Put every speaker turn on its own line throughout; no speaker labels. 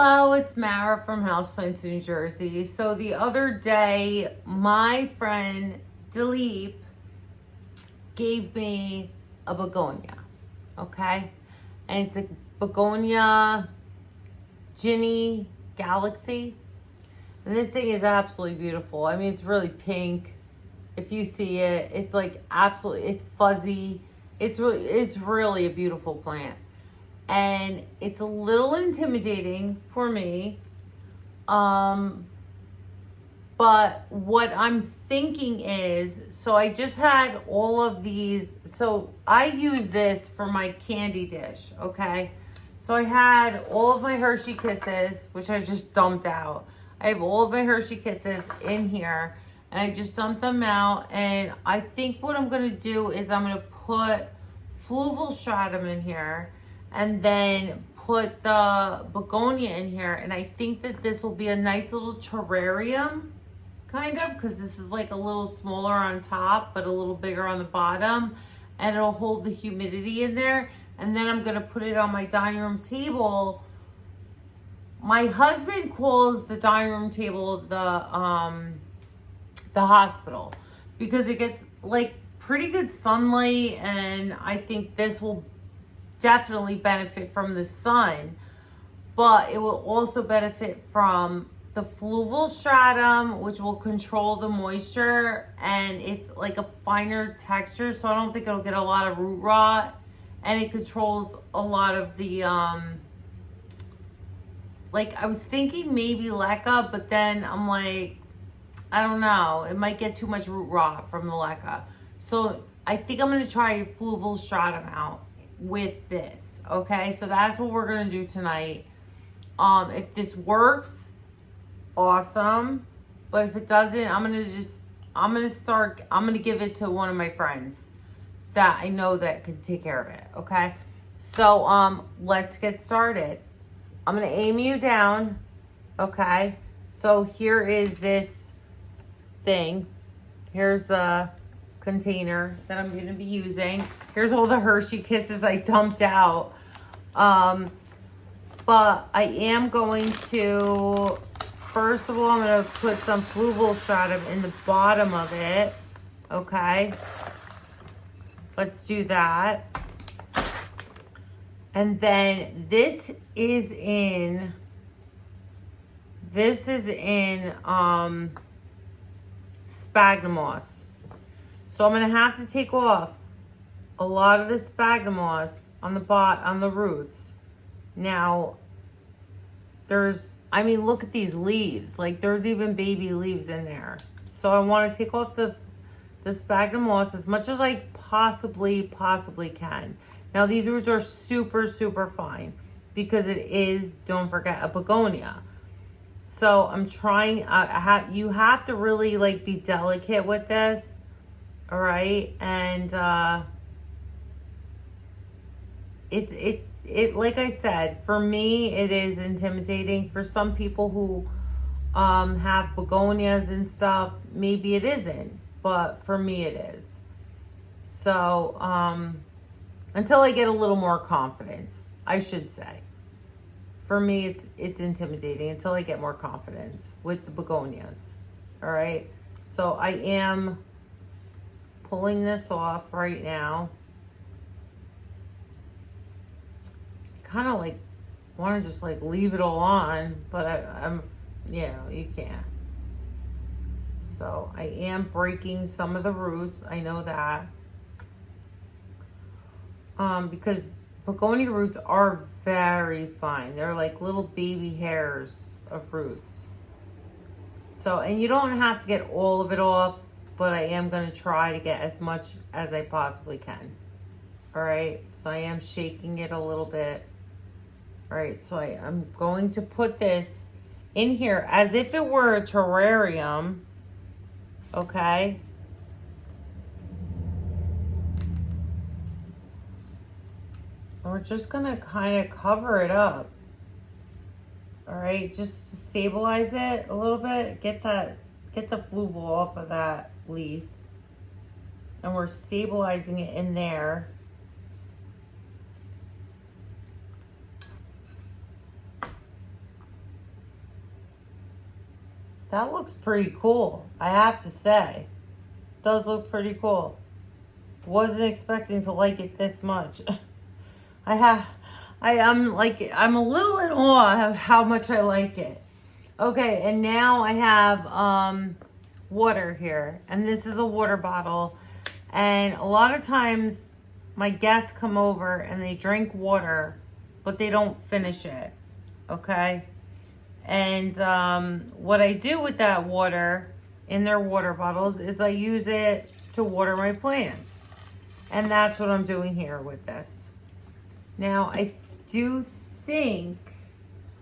Hello, it's Mara from Houseplants, New Jersey. So the other day, my friend Dilip gave me a begonia, okay? And it's a Begonia Ginny Galaxy. And this thing is absolutely beautiful. I mean, it's really pink. If you see it, it's like absolutely, it's fuzzy. It's really a beautiful plant. And it's a little intimidating for me. But what I'm thinking is, so I just had all of these. So I use this for my candy dish, okay? So I had all of my Hershey Kisses, which I just dumped out. I have all of my Hershey Kisses in here, and I just dumped them out. And I think what I'm gonna do is I'm gonna put fluval stratum in here, and then put the begonia in here. And I think that this will be a nice little terrarium, kind of, because this is like a little smaller on top, but a little bigger on the bottom. And it'll hold the humidity in there. And then I'm gonna put it on my dining room table. My husband calls the dining room table the hospital, because it gets like pretty good sunlight, and I think this will definitely benefit from the sun, but it will also benefit from the fluval stratum, which will control the moisture, and it's like a finer texture, so I don't think it'll get a lot of root rot, and it controls a lot of the like I was thinking maybe leca, but then I'm like, I don't know, it might get too much root rot from the leca. So I think I'm gonna try fluval stratum out with this, okay? So that's what we're gonna do tonight. If this works, awesome. But if it doesn't, I'm gonna give it to one of my friends that I know that could take care of it, okay? So let's get started. I'm gonna aim you down, okay? So here is this thing. Here's the container that I'm going to be using. Here's all the Hershey Kisses I dumped out. But I am going to, first of all, I'm going to put some fluval stratum in the bottom of it. Okay. Let's do that. And then this is in sphagnum moss. So I'm gonna have to take off a lot of the sphagnum moss on the roots. Now, look at these leaves. Like, there's even baby leaves in there. So I want to take off the sphagnum moss as much as I possibly can. Now, these roots are super, super fine because it is, don't forget, a begonia. So I'm trying, you have to really like be delicate with this. All right. And, it, like I said, for me, it is intimidating. For some people who, have begonias and stuff, maybe it isn't, but for me it is. So, until I get a little more confidence, I should say. For me, it's intimidating until I get more confidence with the begonias. All right. So I am pulling this off right now. Kind of like want to just like leave it all on, but I'm, you can't. So I am breaking some of the roots. I know that. Because begonia roots are very fine. They're like little baby hairs of roots. So, and you don't have to get all of it off, but I am going to try to get as much as I possibly can. All right. So I am shaking it a little bit. All right. So I'm going to put this in here as if it were a terrarium. Okay. We're just gonna kind of cover it up. All right, just to stabilize it a little bit. Get the fluval off of that leaf. And we're stabilizing it in there. That looks pretty cool, I have to say. Does look pretty cool. Wasn't expecting to like it this much. I'm a little in awe of how much I like it. Okay, and now I have water here, and this is a water bottle. And a lot of times my guests come over and they drink water, but they don't finish it. Okay, and what I do with that water in their water bottles is I use it to water my plants. And that's what I'm doing here with this. Now, I do think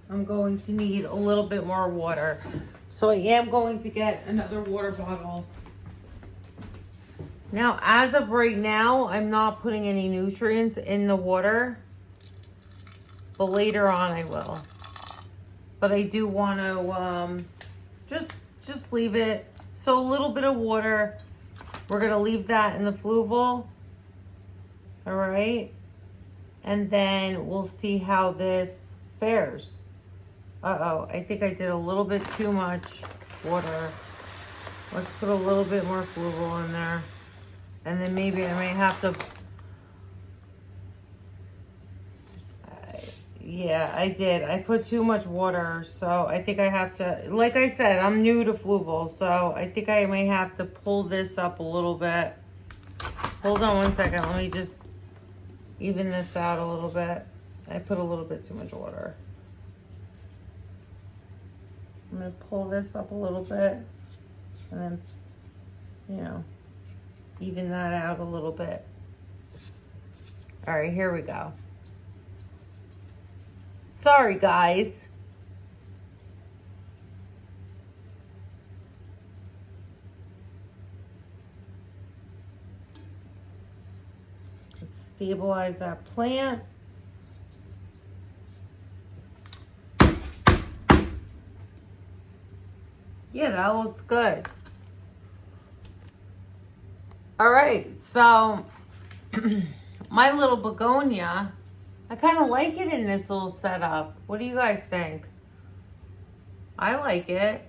I'm going to need a little bit more water. So I am going to get another water bottle. Now, as of right now, I'm not putting any nutrients in the water. But later on, I will. But I do want to just leave it. So a little bit of water. We're going to leave that in the fluval. All right. And then we'll see how this fares. Uh-oh, I think I did a little bit too much water. Let's put a little bit more fluval in there. And then maybe I might have to... yeah, I did. I put too much water, so I think I have to... like I said, I'm new to fluval, so I think I may have to pull this up a little bit. Hold on one second. Let me just even this out a little bit. I put a little bit too much water. I'm going to pull this up a little bit and then, you know, even that out a little bit. All right, here we go. Sorry, guys. Let's stabilize that plant. Yeah, that looks good. All right, so my little begonia, I kind of like it in this little setup. What do you guys think? I like it.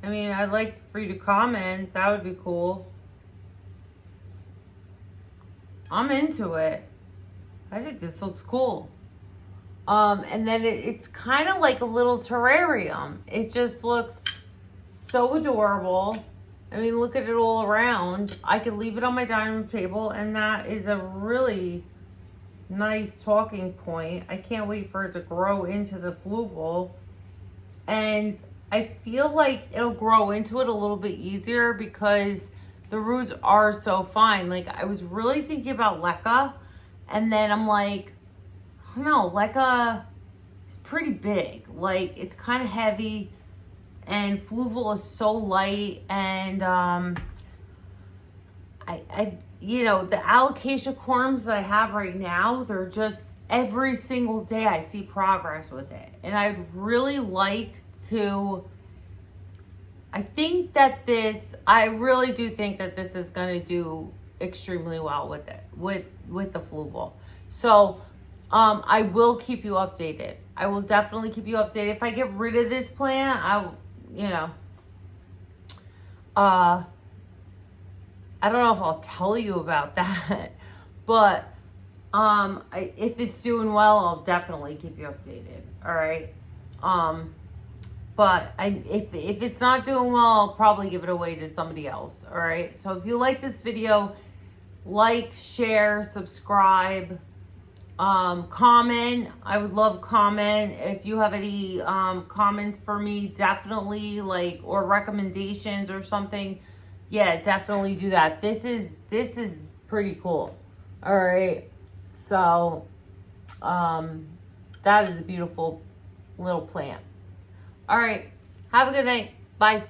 I mean, I'd like for you to comment. That would be cool. I'm into it. I think this looks cool. And then it's kind of like a little terrarium. It just looks so adorable. I mean, look at it all around. I could leave it on my dining room table, and that is a really nice talking point. I can't wait for it to grow into the fluval. And I feel like it'll grow into it a little bit easier because the roots are so fine. Like, I was really thinking about leca, and then I'm like, I don't know, leca is pretty big. Like, it's kind of heavy, and fluval is so light, and I you know, the alocasia corms that I have right now, they're just, every single day I see progress with it. And I'd really like to, I really do think that this is going to do extremely well with it, with the fluval. So I will keep you updated. I will definitely keep you updated. If I get rid of this plant, I don't know if I'll tell you about that, but if it's doing well, I'll definitely keep you updated. All right. But if it's not doing well, I'll probably give it away to somebody else. All right. So if you like this video, like, share, subscribe, comment. I would love comment. If you have any comments for me, definitely, like, or recommendations or something. Yeah, definitely do that. This is pretty cool. All right. So, that is a beautiful little plant. All right. Have a good night. Bye.